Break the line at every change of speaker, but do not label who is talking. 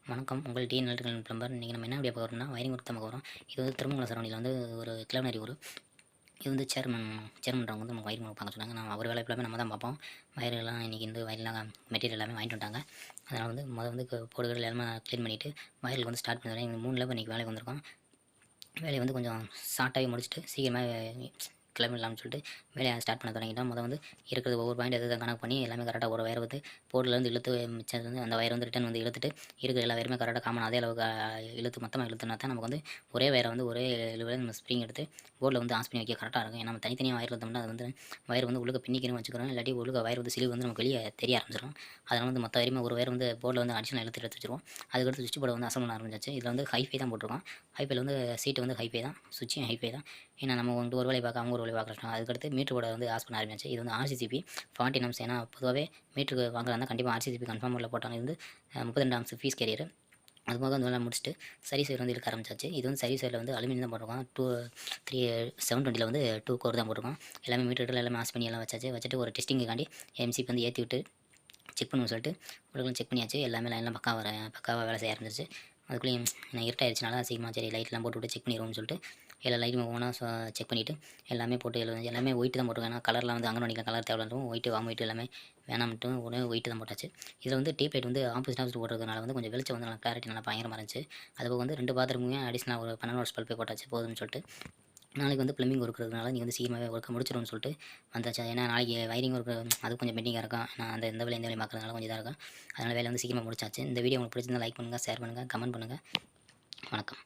வணக்கம். உங்கள் TN electrical plumber. இன்றைக்கி நம்ம என்ன வீடியோ பார்க்க போறோம்னா, வயரிங் ஒர்க் தான் பார்க்க போகிறோம். இது வந்து திருமங்கலம் சரௌண்டிங்கில் வந்து ஒரு கிளவனரி ஊர். இது வந்து சேர்மன்றவங்க வந்து நம்ம வயரிங் ஒர்க் பார்க்க சொன்னாங்க. நம்ம அவர் வேலை ஃபுல்லாமே நம்ம தான் பார்ப்போம். வயரெல்லாம் இன்றைக்கி வந்து வயர்லாம் மெட்டீரியல் எல்லாமே வாங்கிட்டு வந்துட்டாங்க. அதனால் வந்து வந்து போடுகள் எல்லாமே க்ளீன் பண்ணிவிட்டு வயருக்கு வந்து ஸ்டார்ட் பண்ணுறேன். இந்த 3 லேப் இன்றைக்கி வேலைக்கு வந்திருக்கோம். வேலையை வந்து கொஞ்சம் ஷார்ட்டாகி முடிச்சுட்டு சீக்கிரமாக கிளம்பிடலாம்னு சொல்லிட்டு வேலையை ஸ்டார்ட் பண்ண தொடங்கிட்டோம். வந்து இருக்கிறது ஒவ்வொரு பாயிண்ட் எது கணக்கு பண்ணி எல்லாமே கரெக்டாக ஒரு வயர் வந்து போர்ட்லேருந்து இழுத்து மிச்சம் வந்து அந்த வயர் வந்து ரிட்டன் வந்து இழுத்துட்டு இருக்கிற எல்லா வயருமே கரெக்டாக காமன் அதே அளவுக்கு இழுத்து மொத்தமாக இழுத்துனா தான் நமக்கு வந்து ஒரே வயரை வந்து ஒரே இழுவில் நம்ம ஸ்ப்ரிங் எடுத்து போர்டில் வந்து ஆன் பண்ணி வைக்க கரெக்டாக இருக்கும். நம்ம தனித்தனியாக வயர் இழுத்தோம்னா அது வந்து வயர் வந்து உள்ளுக்கு பின்னிக்கணும் வச்சுக்கிறோம். இல்லாட்டி உள்ளுக்கு வயர் வந்து சிலிவு வந்து நமக்கு வெளியே தெரிய ஆரம்பிச்சிடும். அதனால் வந்து மொத்த வயருமே ஒரு வயர் வந்து போர்டில் வந்து அடிஷனல் எடுத்து வச்சுருவோம். அதுக்கடுத்து சுவிட்ச் போர்டை வந்து அசம்பிள் பண்ண ஆரம்பிச்சாச்சு. இதில் வந்து ஹைஃபை தான் போட்டிருக்கோம். ஹைஃபைல வந்து சீட்டு வந்து ஹைஃபை தான், சுவிட்சும் ஹைஃபை தான். ஏன்னா நம்ம வந்து ஒரு வேலையை பார்க்க அவங்க ஒரு வேலையை பார்க்குறோம். அதுக்கடுத்து மீட்டர் போர்டை வந்து ஆஸ் பண்ண ஆரம்பிச்சு. இது வந்து RCCB 40 ஆம்ஸ். ஏன்னா பொதுவாகவே மீட்டருக்கு வாங்குறதா கண்டிப்பாக RCCB கன்ஃபார்ம் உள்ள போட்டாங்க. இது வந்து 32 ஆம்ஸ் ஃபீஸ் கேரியர். அது போக வந்து நல்லா முடிச்சுட்டு சரி சைடு வந்து இழுக்க ஆரம்பிச்சாச்சு. இது வந்து சரி சைடில் வந்து அலுமினியம் தான் போட்டிருக்கோம். 720 வந்து 2 கோர் தான் போட்டிருக்கோம். எல்லாமே மீட்டர் எல்லாமே ஆஸ் பண்ணி எல்லாம் வச்சுட்டு ஒரு டெஸ்டிங்காண்டி எம்சிபி வந்து ஏற்றி விட்டு செக் பண்ணுவோம் சொல்லிட்டு உங்களுக்கும் செக் பண்ணியாச்சு. எல்லாமே லைன்லாம் பக்காவாக வேலை செய்ய ஆரம்பிச்சிச்சு. அதுக்குள்ளேயும் நான் இருட்டாயிருச்சுனால சீக்கிரமாக சரி லைட்லாம் போட்டு விட்டு செக் பண்ணிடுவோம்னு சொல்லிட்டு எல்லா லைட்டும் ஒவ்வொன்றா செக் பண்ணிவிட்டு எல்லாமே போட்டு எல்லாமே ஒயிட்டு தான் போட்டுருக்கோம். ஏன்னா கலர்லாம் வந்து அங்கன்வாடியில் கலர் தேவையில்லும் ஒயிட்டு ஒயிட்டு எல்லாமே வேணாம்ட்டு ஒரே ஒயிட்டு தான் போட்டாச்சு. இதில் வந்து டீப் லைட் வந்து ஆப்போசிட் போடுறதுனால வந்து கொஞ்சம் வெளிச்சம் வந்து நல்லா கிளாரிட்டி நல்லா பயங்கரமாக இருந்துச்சு. அதுபோக வந்து 2 பாத்ரூமுமே அடிஷனலாக ஒரு 12 வாட்ஸ் பல்பே போட்டாச்சு போதும்னு சொல்லிட்டு நாளைக்கு வந்து ப்ளம்பிங் ஒர்க் இருக்கிறதுனால நீங்கள் வந்து சீக்கிரமாகவே ஒர்க்கை முடிச்சிடும்னு சொல்லிட்டு வந்தாச்சு. ஏன்னா நாளைக்கு வயரிங் ஒர்க் அது கொஞ்சம் பெண்டிங்காக இருக்கும். நான் அந்த எந்த வேலையை பார்க்குறதுனால கொஞ்சம் இதாக இருக்கும். அதனால் வேலை வந்து சீக்கிரமாக முடிச்சாச்சு. இந்த வீடியோ உங்களுக்கு பிடிச்சிருந்தா லைக் பண்ணுங்கள், ஷேர் பண்ணுங்கள், கமெண்ட் பண்ணுங்கள். வணக்கம்.